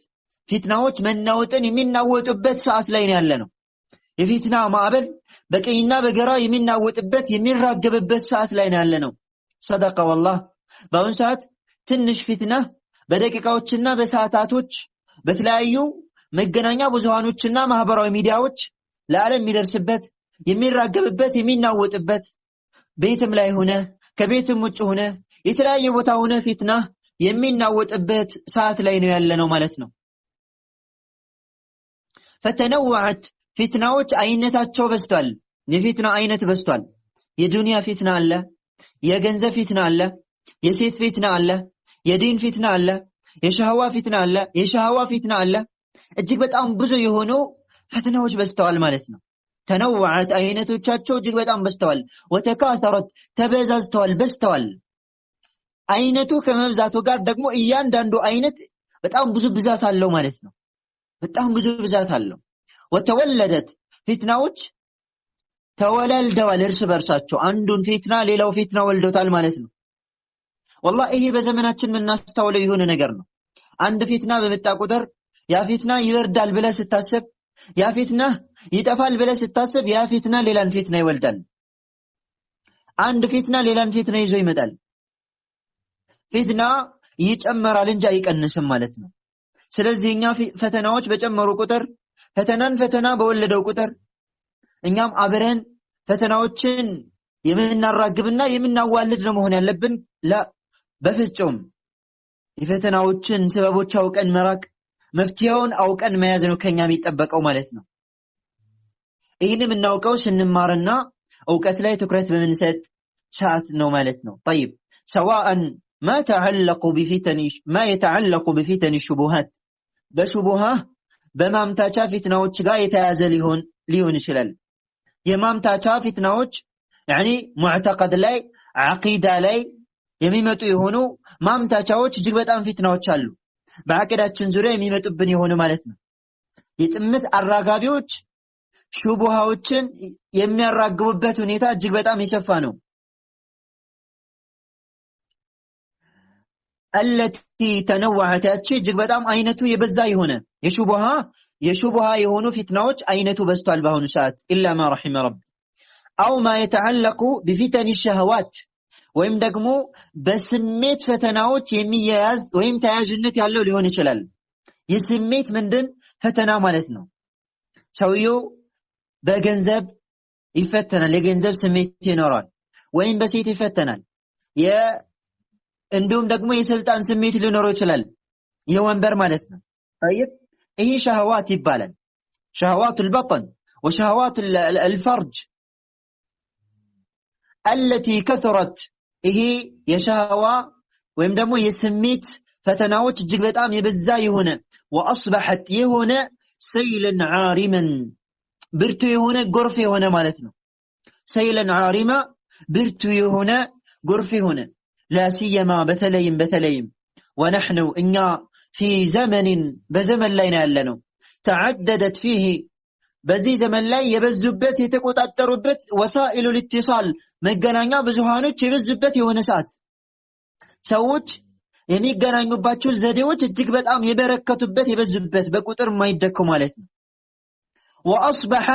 ፊትናዎች መናወጥን የሚናወጡበት ሰዓት ላይ ነው ያለነው የፊትና ማዕበል በቀኝና በግራ የሚናወጥበት የሚራገብበት ሰዓት ላይ ነው ያለነው ሰደቀ والله በአሁን ሰዓት ትንሽ ፊትና በደቂቃዎችና በሰዓታቶች በተለያዩ መገናኛ ብዙሃኖችና ማህበራዊ ሚዲያዎች ለዓለም የሚደርስበት የሚራገብበት የሚናወጥበት ቤትም ላይ ሆነ ከቤትም ውጭ ሆነ የተለያየ ቦታ ሆነ ፊትና የሚናወጥበት ሰዓት ላይ ነው ያለነው ማለት ነው فتنوعت ፊትናዎች አይነታቸው በዝቷል የፊትና አይነት በዝቷል የዱንያ ፊትና አለ የገንዘብ ፊትና አለ የሴት ፊትና አለ የዲን ፊትና አለ የሸህዋ ፊትና አለ የሸህዋ ፊትና አለ እጅግ በጣም ብዙ የሆኑ ፈተናዎች በዝተዋል ማለት ነው ተነዋዓት አይነቶቻቸው እጅግ በጣም በዝተዋል ወተካተረት ተበዛዝተዋል በዝተዋል አይነቱ ከመብዛቱ ጋር ደግሞ እያንዳንዱ አይነት በጣም ብዙ ብዛት አለው ማለት ነው። በጣም ብዙ ብዛት አለው። ወተወለደት ፊትናዎች ተወላልደዋል እርስ በርሳቸው አንዱን ፊትና ሌላው ፊትና ወልዶታል ማለት ነው። ወላሂ ይሄ በዘመናችን የምናስተውለው የሆነ ነገር ነው። አንድ ፊትና በመጣ ቁጥር ያ ፊትና ይወርዳል ብለህ ስታስብ፣ ያ ፊትና ይጠፋል ብለህ ስታስብ፣ ያ ፊትና ሌላን ፊትና ይወልዳል። አንድ ፊትና ሌላን ፊትና ይዞ ይመጣል። ፊትና ይጨመራል እንጂ አይቀንስም ማለት ነው። ስለዚህ እኛ ፈተናዎች በጨመሩ ቁጥር ፈተና በወለደው ቁጥር እኛም አብረን ፈተናዎችን የምናራግብና የምናዋልድ ነው መሆን ያለብን። በፍጹም የፈተናዎችን ሰበቦች አውቀን መራቅ መፍትሄውን አውቀን መያዝ ነው ከኛ የሚጠበቀው ማለት ነው። ይህንም እናውቀው ስንማርና ዕውቀት ላይ ትኩረት በምንሰጥ ሰዓት ነው ማለት ነው። طيب سواء ما يتعلق بفتن الشبهات በሹቡሃ በማምታቻ ፊትናዎች ጋር የተያዘ ሊሆን ይችላል። የማምታቻ ፊትናዎች يعني ሙዕተቀድ ላይ ዓቂዳ ላይ የሚመጡ የሆኑ ማምታቻዎች እጅግ በጣም ፊትናዎች አሉ። በዓቂዳችን ዙሪያ የሚመጡብን የሆኑ ማለት ነው። የጥምት አራጋቢዎች ሹቡሃዎችን የሚያራግቡበት ሁኔታ እጅግ በጣም የሰፋ ነው። التي تنوعت እጅግ በጣም አይነቱ የበዛ የሆነ የሹቡሃ የሆኑ ፊትናዎች አይነቱ በዝቷል በአሁኑ ሰዓት إلا ما رحم رب أو ما يتعلق بفتن الشهوات ወይም ደግሞ በስሜት ፈተናዎች የሚያያዝ ወይም ተያያዥነት ያለው ሊሆን ይችላል። የስሜት ምንድን ፈተና ማለት ነው። ሰውየው በገንዘብ ይፈተናል፣ የገንዘብ ስሜት ይኖራል። ወይም በሴት ይፈተናል፣ እንዲሁም ደግሞ የስልጣን ስሜት ሊኖረው ይችላል፣ የወንበር ማለት ነው። طيب ይሄ ሸህዋት ይባላል። ሸህዋት البطن وشهوات الفرج التي كثرت ይሄ የሸህዋ ወይም ደግሞ የስሜት ፈተናዎች እጅግ በጣም የበዛ የሆነ واصبحت የሆነ سيلا عارما ብርቱ የሆነ ጎርፍ የሆነ ማለት ነው። سيلا عارما ብርቱ የሆነ ጎርፍ የሆነ لا سيما በተለይም ونحن እኛ في زمن በዘመን ላይ ነው ያለነው تعددت فيه በዚህ ዘመን ላይ የበዙበት የተቆጣጠሩበት ወሳኢሉ الاتصال መገናኛ ብዙሃኖች የበዙበት የሆነ ሰዓት ሰዎች የሚገናኙባቸው ዘዴዎች እጅግ በጣም የበረከቱበት የበዙበት በቁጥር የማይደኩ ማለት ነው። واصبح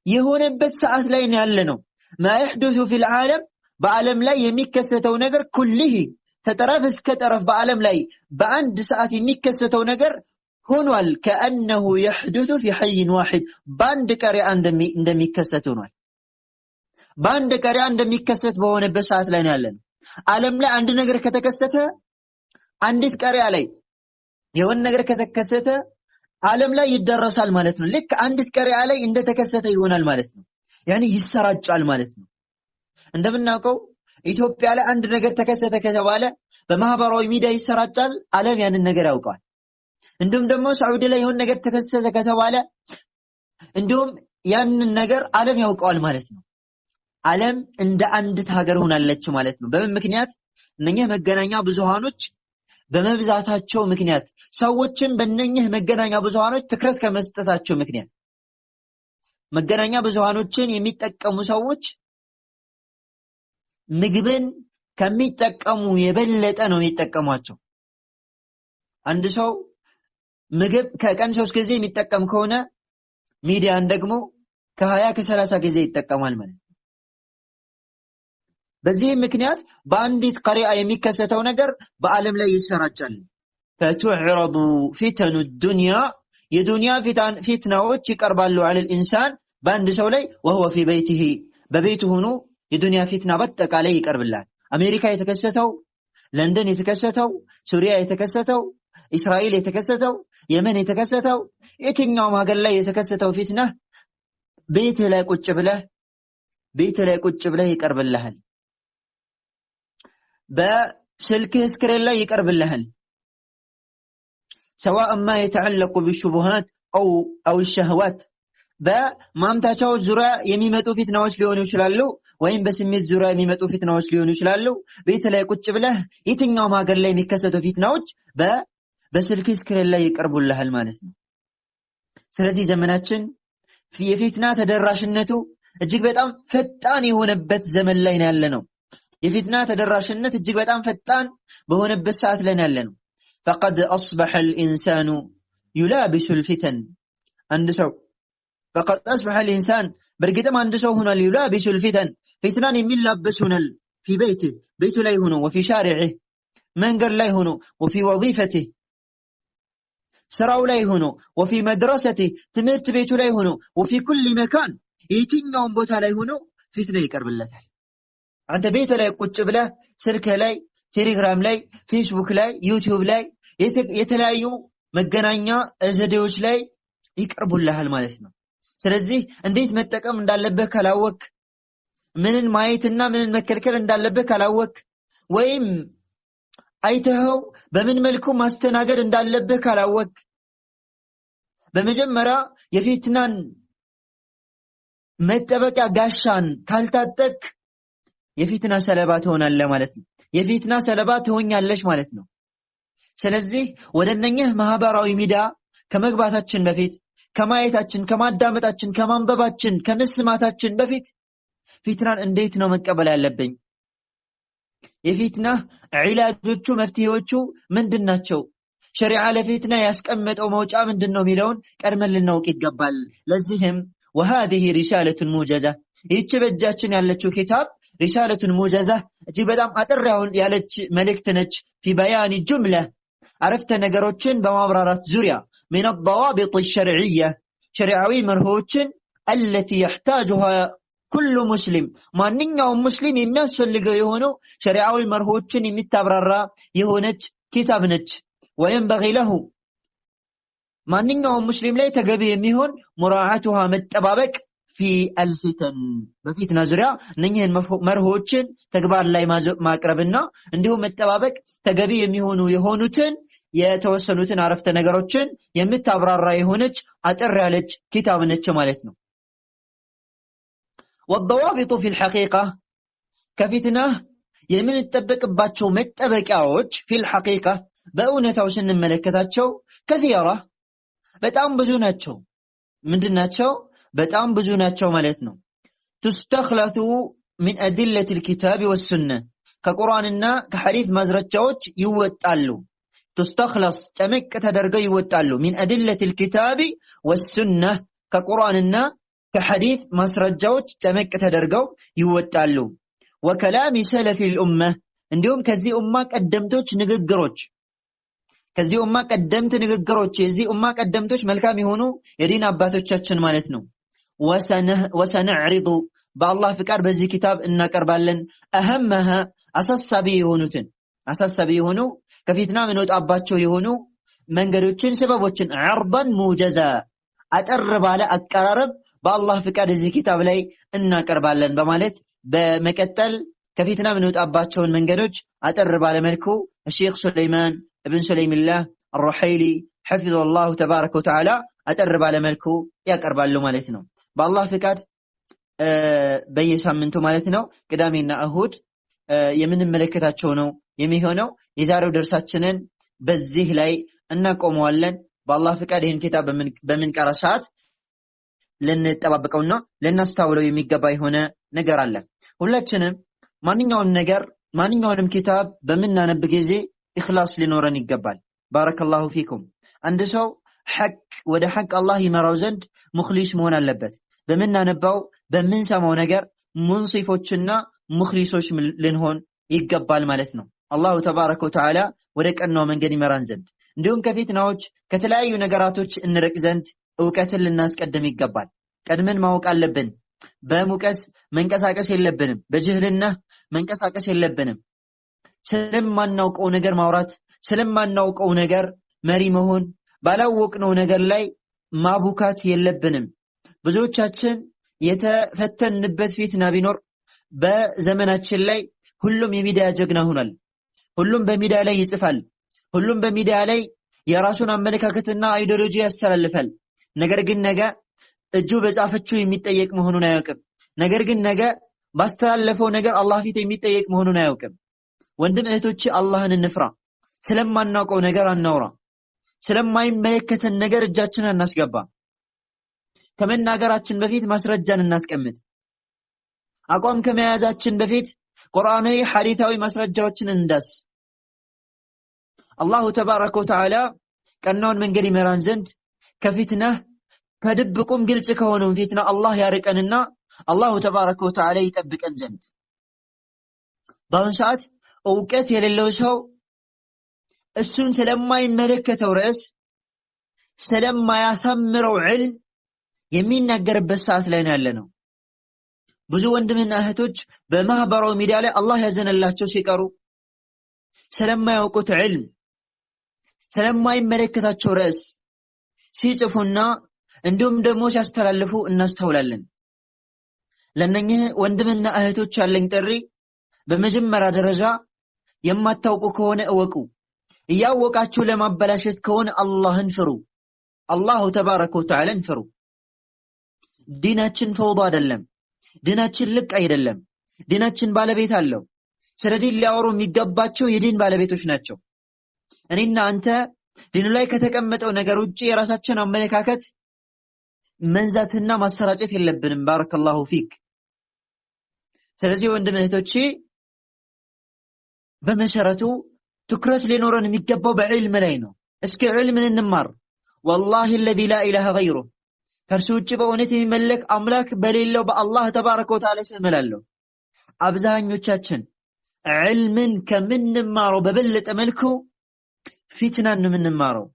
የሆነበት ሰዓት ላይ ነው ያለነው ما يحدث في العالم በዓለም ላይ የሚከሰተው ነገር ኩልህ ተጠረፍ እስከ ጠረፍ በዓለም ላይ በአንድ ሰዓት የሚከሰተው ነገር ሆኗል። كأنه يحدث في حي واحد በአንድ ቀሪያ እንደሚከሰት ሆኗል። በአንድ ቀሪያ እንደሚከሰት በሆነበት ሰዓት ላይ ነው ያለነው። ዓለም ላይ አንድ ነገር ከተከሰተ አንዲት ቀሪያ ላይ የሆነ ነገር ከተከሰተ ዓለም ላይ ይደረሳል ማለት ነው። ልክ አንዲት ቀሪያ ላይ እንደተከሰተ ይሆናል ማለት ነው። يعني ይሰራጫል ማለት ነው። እንደምናውቀው ኢትዮጵያ ላይ አንድ ነገር ተከሰተ ከተባለ በማህበራዊ ሚዲያ ይሰራጫል፣ ዓለም ያንን ነገር ያውቃል። እንዲሁም ደግሞ ሳዑዲ ላይ የሆነ ነገር ተከሰተ ከተባለ እንዲሁም ያንን ነገር ዓለም ያውቃል ማለት ነው። ዓለም እንደ አንድ ሀገር ሆናለች ማለት ነው። በምን ምክንያት? እነኚህ መገናኛ ብዙሃኖች በመብዛታቸው ምክንያት፣ ሰዎችን በእነኚህ መገናኛ ብዙሃኖች ትኩረት ከመስጠታቸው ምክንያት። መገናኛ ብዙሃኖችን የሚጠቀሙ ሰዎች ምግብን ከሚጠቀሙ የበለጠ ነው የሚጠቀሟቸው። አንድ ሰው ምግብ ከቀን 3 ጊዜ የሚጠቀም ከሆነ ሚዲያን ደግሞ ከ20 ከ30 ጊዜ ይጠቀማል ማለት ነው። በዚህ ምክንያት በአንዲት ቀሪያ የሚከሰተው ነገር በዓለም ላይ ይሰራጫል። فتعرض فتن الدنيا የዱንያ ፊትናዎች ይቀርባሉ على الانسان በአንድ ሰው ላይ وهو في بيته በቤቱ ሆኖ የዱንያ ፊትና በአጠቃላይ ይቀርብላል። አሜሪካ የተከሰተው፣ ለንደን የተከሰተው፣ ሱሪያ የተከሰተው፣ እስራኤል የተከሰተው፣ የመን የተከሰተው፣ የትኛውም ሀገር ላይ የተከሰተው ፊትና ቤት ላይ ቁጭ ብለህ ይቀርብልሃል። በስልክ ስክሪን ላይ ይቀርብልሃል። سواء ما يتعلق بالشبهات او الشهوات በማምታቻዎች ዙሪያ የሚመጡ ፊትናዎች ሊሆኑ ይችላሉ፣ ወይም በስሜት ዙሪያ የሚመጡ ፊትናዎች ሊሆኑ ይችላሉ። ቤት ላይ ቁጭ ብለህ የትኛውም ሀገር ላይ የሚከሰቱ ፊትናዎች በስልክ ስክሪን ላይ ይቀርቡልሃል ማለት ነው። ስለዚህ ዘመናችን የፊትና ተደራሽነቱ እጅግ በጣም ፈጣን የሆነበት ዘመን ላይ ነው ያለነው። የፊትና ተደራሽነት እጅግ በጣም ፈጣን በሆነበት ሰዓት ላይ ነው ያለነው። فقد اصبح الانسان يلابس الفتن አንድ ሰው فقد اصبح الانسان በርግጥም አንድ ሰው ሆኗል يلابس الفتن ፊትናን የሚላበስ ሆኗል في بيته ቤቱ ላይ ሆኖ وفي شارعه መንገድ ላይ ሆኖ وفي وظيفته ስራው ላይ ሆኖ وفي مدرسته ትምህርት ቤቱ ላይ ሆኖ وفي كل مكان የትኛውም ቦታ ላይ ሆኖ ፊትና ይቀርብለታል። አንተ ቤት ላይ ቁጭ ብለህ ስልክ ላይ ቴሌግራም ላይ ፌስቡክ ላይ ዩቲዩብ ላይ የተለያዩ መገናኛ ዘዴዎች ላይ ይቀርቡልሃል ማለት ነው። ስለዚህ እንዴት መጠቀም እንዳለብህ ካላወቅ፣ ምንን ማየትና ምንን መከልከል እንዳለብህ ካላወቅ፣ ወይም አይተኸው በምን መልኩ ማስተናገድ እንዳለብህ ካላወቅ፣ በመጀመሪያ የፊትናን መጠበቂያ ጋሻን ካልታጠቅ የፊትና ሰለባ ትሆናለህ ማለት ነው። የፊትና ሰለባ ትሆኛለሽ ማለት ነው። ስለዚህ ወደነኚህ ማህበራዊ ሚዲያ ከመግባታችን በፊት ከማየታችን፣ ከማዳመጣችን፣ ከማንበባችን፣ ከመስማታችን በፊት ፊትናን እንዴት ነው መቀበል ያለብኝ? የፊትና ዒላጆቹ መፍትሄዎቹ ምንድናቸው? ሸሪዓ ለፊትና ያስቀመጠው መውጫ ምንድነው የሚለውን ቀድመን ልናውቅ ይገባል። ለዚህም وهذه رسالة موجزة ይህች በእጃችን ያለችው ኪታብ ሪሳለቱን ሙጀዛ እጅግ በጣም አጥር ያለች መልእክት ነች። في بيان جملة عرفت ነገሮችን በማብራራት ዙሪያ من الضوابط الشرعية ሸሪዓዊ መርሆችን التي يحتاجها كل مسلم ማንኛውም ሙስሊም የሚያስፈልገው የሆነው ሸሪዓዊ መርሆችን የሚታብራራ የሆነች ኪታብ ነች። وينبغي له ማንኛውም ሙስሊም ላይ ተገቢ የሚሆን ሙራዓቱሃ መጠባበቅ في الفتن በፊትና ዙሪያ እነኚህን መርሆችን ተግባር ላይ ማቅረብና እንዲሁም መጠባበቅ ተገቢ የሆኑትን የተወሰኑትን አረፍተ ነገሮችን የምታብራራ የሆነች አጥር ያለች ኪታብ ነች ማለት ነው። والضوابط في الحقيقة ከፊትና የምንጠበቅባቸው መጠበቂያዎች في الحقيقة በእውነታው ስንመለከታቸው كثيرة በጣም ብዙ ናቸው። ምንድናቸው? በጣም ብዙ ናቸው ማለት ነው። تستخلص من أدلة الكتاب والسنة ከቁርአንና ከሐዲስ ማስረጃዎች ይወጣሉ። تستخلص ጨመቅ ተደርገው ይወጣሉ። من أدلة الكتاب والسنة ከቁርአንና ከሐዲስ ማስረጃዎች ጨመቅ ተደርገው ይወጣሉ። وكلام سلف الأمة እንዲሁም ከዚህ ኡማ ቀደምቶች ንግግሮች ከዚህ ኡማ ቀደምት ንግግሮች የዚህ ኡማ ቀደምቶች መልካም የሆኑ የዲን አባቶቻችን ማለት ነው። وسنعرض በአላህ ፍቃድ በዚህ ኪታብ እናቀርባለን أهمها አሳሳቢ የሆኑ ከፊትና ምንወጣባቸው የሆኑ መንገዶችን ሰበቦችን عرضا موجزا አጠር ባለ አቀራረብ በአላህ ፍቃድ እዚህ ኪታብ ላይ እናቀርባለን በማለት በመቀጠል ከፊትና ምንወጣባቸውን መንገዶች አጠር ባለ መልኩ الشيخ سليمان ابن سليم الله الرحيلي حفظه الله تبارك وتعالى አጠር ባለ መልኩ ያቀርባሉ ማለት ነው። በአላህ ፍቃድ በየሳምንቱ ማለት ነው ቅዳሜና እሁድ የምንመለከታቸው ነው የሚሆነው። የዛሬው ደርሳችንን በዚህ ላይ እናቆመዋለን። በአላህ ፍቃድ ይህን ኪታብ በምንቀራ ሰዓት ልንጠባበቀውና ልናስተውለው የሚገባ የሆነ ነገር አለ። ሁላችንም ማንኛውንም ኪታብ በምናነብ ጊዜ ኢኽላስ ሊኖረን ይገባል። ባረከላሁ ፊኩም። አንድ ሰው ወደ ሐቅ አላህ ይመራው ዘንድ ሙኽሊስ መሆን አለበት። በምናነባው በምንሰማው ነገር ሙንሲፎችና ሙኽሊሶች ልንሆን ይገባል ማለት ነው። አላሁ ተባረከ ወተዓላ ወደ ቀናው መንገድ ይመራን ዘንድ እንዲሁም ከፊትናዎች ከተለያዩ ነገራቶች እንርቅ ዘንድ ዕውቀትን ልናስቀድም ይገባል። ቀድመን ማወቅ አለብን። በሙቀስ መንቀሳቀስ የለብንም። በጅህልና መንቀሳቀስ የለብንም። ስለማናውቀው ነገር ማውራት፣ ስለማናውቀው ነገር መሪ መሆን፣ ባላወቅነው ነገር ላይ ማቡካት የለብንም። ብዙዎቻችን የተፈተንበት ፊትና ቢኖር በዘመናችን ላይ ሁሉም የሚዲያ ጀግና ሆኗል። ሁሉም በሚዲያ ላይ ይጽፋል። ሁሉም በሚዲያ ላይ የራሱን አመለካከትና አይዲዮሎጂ ያስተላልፋል። ነገር ግን ነገ እጁ በጻፈችው የሚጠየቅ መሆኑን አያውቅም። ነገር ግን ነገ ባስተላለፈው ነገር አላህ ፊት የሚጠየቅ መሆኑን አያውቅም። ወንድም እህቶቼ አላህን እንፍራ። ስለማናውቀው ነገር አናውራ። ስለማይመለከተን ነገር እጃችንን አናስገባ። ከመናገራችን በፊት ማስረጃን እናስቀምጥ። አቋም ከመያዛችን በፊት ቁርአናዊ ሐዲታዊ ማስረጃዎችን እንዳስ አላሁ ተባረከ ወተዓላ ቀናውን መንገድ ይመራን ዘንድ ከፊትና ከድብቁም ግልጽ ከሆነው ፊትና አላህ ያርቀንና አላሁ ተባረከ ወተዓላ ይጠብቀን ዘንድ። በአሁኑ ሰዓት ዕውቀት የሌለው ሰው እሱን ስለማይመለከተው ርዕስ ስለማያሳምረው ዕልም የሚናገርበት ሰዓት ላይ ያለነው። ብዙ ወንድምና እህቶች በማህበራዊ ሚዲያ ላይ አላህ ያዘነላቸው ሲቀሩ ስለማያውቁት ዕልም ስለማይመለከታቸው ርዕስ ሲጽፉና እንዲሁም ደግሞ ሲያስተላልፉ እናስተውላለን። ለነኚህ ወንድምና እህቶች ያለኝ ጥሪ በመጀመሪያ ደረጃ የማታውቁ ከሆነ እወቁ። እያወቃችሁ ለማበላሸት ከሆነ አላህን ፍሩ። አላሁ ተባረከ ወተዓላን ፍሩ። ዲናችን ፈውዳ አይደለም። ዲናችን ልቅ አይደለም። ዲናችን ባለቤት አለው። ስለዚህ ሊያወሩ የሚገባቸው የዲን ባለቤቶች ናቸው። እኔና አንተ ዲኑ ላይ ከተቀመጠው ነገር ውጪ የራሳችን አመለካከት መንዛትና ማሰራጨት የለብንም። ባረከላሁ ፊክ። ስለዚህ ወንድም እህቶቼ በመሰረቱ ትኩረት ሊኖረን የሚገባው በዕልም ላይ ነው። እስኪ ዕልምን እንማር። ወላሂ الذي لا اله غيره ከእርሱ ውጭ በእውነት የሚመለክ አምላክ በሌለው በአላህ ተባረከ ወተዓላ ስምላለሁ። አብዛኞቻችን ዕልምን ከምንማረው በበለጠ መልኩ ፊትናን ነው የምንማረው።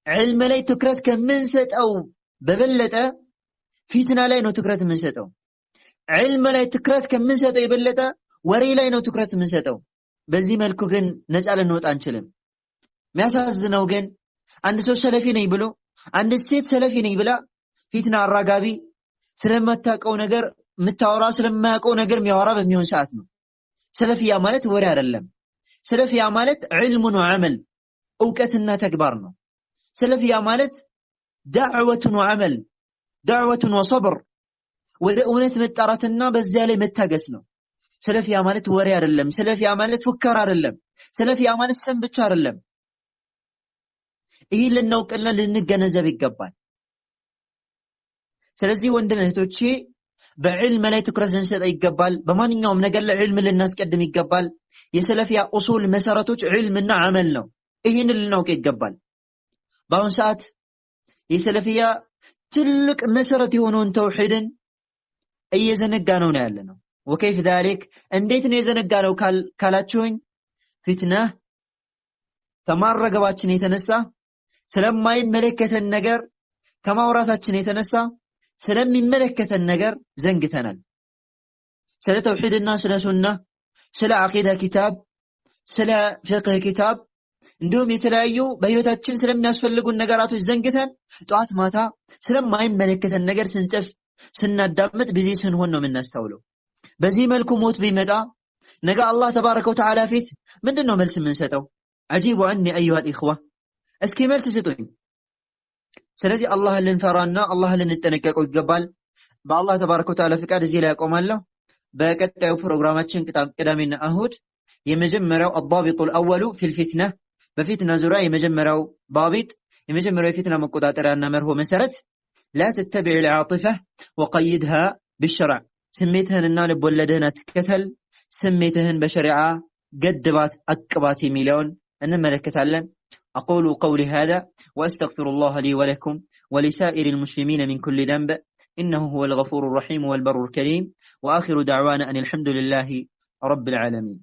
ዕልም ላይ ትኩረት ከምንሰጠው በበለጠ ፊትና ላይ ነው ትኩረት የምንሰጠው። ዕልም ላይ ትኩረት ከምንሰጠው የበለጠ ወሬ ላይ ነው ትኩረት የምንሰጠው። በዚህ መልኩ ግን ነፃ ልንወጣ አንችልም። የሚያሳዝነው ግን አንድ ሰው ሰለፊ ነኝ ብሎ አንድ ሴት ሰለፊ ነኝ ብላ ፊትና አራጋቢ ስለማታውቀው ነገር የምታወራ ስለማያውቀው ነገር የሚያወራ በሚሆን ሰዓት ነው። ሰለፊያ ማለት ወሬ አይደለም። ሰለፊያ ማለት ዕልሙን ወዐመል ዕውቀትና ተግባር ነው። ሰለፊያ ማለት ዳዕወቱን ወዐመል ዳዕወቱን ወሰብር ወደ እውነት መጣራትና በዚያ ላይ መታገስ ነው። ሰለፊያ ማለት ወሬ አይደለም። ሰለፊያ ማለት ፉከራ አይደለም። ሰለፊያ ማለት ስም ብቻ አይደለም። ይህ ልናውቅና ልንገነዘብ ይገባል። ስለዚህ ወንድም እህቶቼ በዕልም ላይ ትኩረት ልንሰጥ ይገባል። በማንኛውም ነገር ላይ ዕልም ልናስቀድም ይገባል። የሰለፊያ ኡሱል መሰረቶች ዕልምና ዐመል ነው። ይህን ልናውቅ ይገባል። በአሁኑ ሰዓት የሰለፊያ ትልቅ መሰረት የሆነውን ተውሂድን እየዘነጋ ነው ያለነው። ወከይፍ ذلك እንዴት ነው የዘነጋነው ካላችሁኝ ፊትና ከማረገባችን የተነሳ ስለማይመለከተን ነገር ከማውራታችን የተነሳ ስለሚመለከተን ነገር ዘንግተናል። ስለ ተውሂድና ስለ ሱና ስለ አቂዳ ኪታብ ስለ ፍቅህ ኪታብ እንዲሁም የተለያዩ በህይወታችን ስለሚያስፈልጉን ነገራቶች ዘንግተን ጧት ማታ ስለማይመለከተን ነገር ስንጽፍ ስናዳምጥ ቢዚ ስንሆን ነው የምናስተውለው። በዚህ መልኩ ሞት ቢመጣ ነገ አላህ ተባረከ ወተዓላ ፊት ምንድነው መልስ የምንሰጠው? አጂቡ አኒ አዩሃ الإخوة እስኪ መልስ ስጡኝ። ስለዚህ አላህን ልንፈራና አላህን ልንጠነቀቀው ይገባል። በአላህ ተባረከ ወተዓላ ፍቃድ እዚህ ላይ አቆማለሁ። በቀጣዩ ፕሮግራማችን ቅዳሜና እሁድ የመጀመሪያው الضابط الأول في الفتنة በፊትና ዙሪያ የመጀመሪያው ضابط የመጀመሪያው የፊትና መቆጣጠሪያና መርሆ መሰረት لا تتبع العاطفة وقيدها بالشرع ስሜትህንና ልቦለድህን አትከተል፣ ስሜትህን በሸሪዓ ገድባት አቅባት የሚለውን እንመለከታለን። أقول قولي هذا وأستغفر الله لي ولكم ولسائر المسلمين من كل ذنب إنه هو الغفور الرحيم والبر الكريم وآخر دعوانا أن الحمد لله رب العالمين.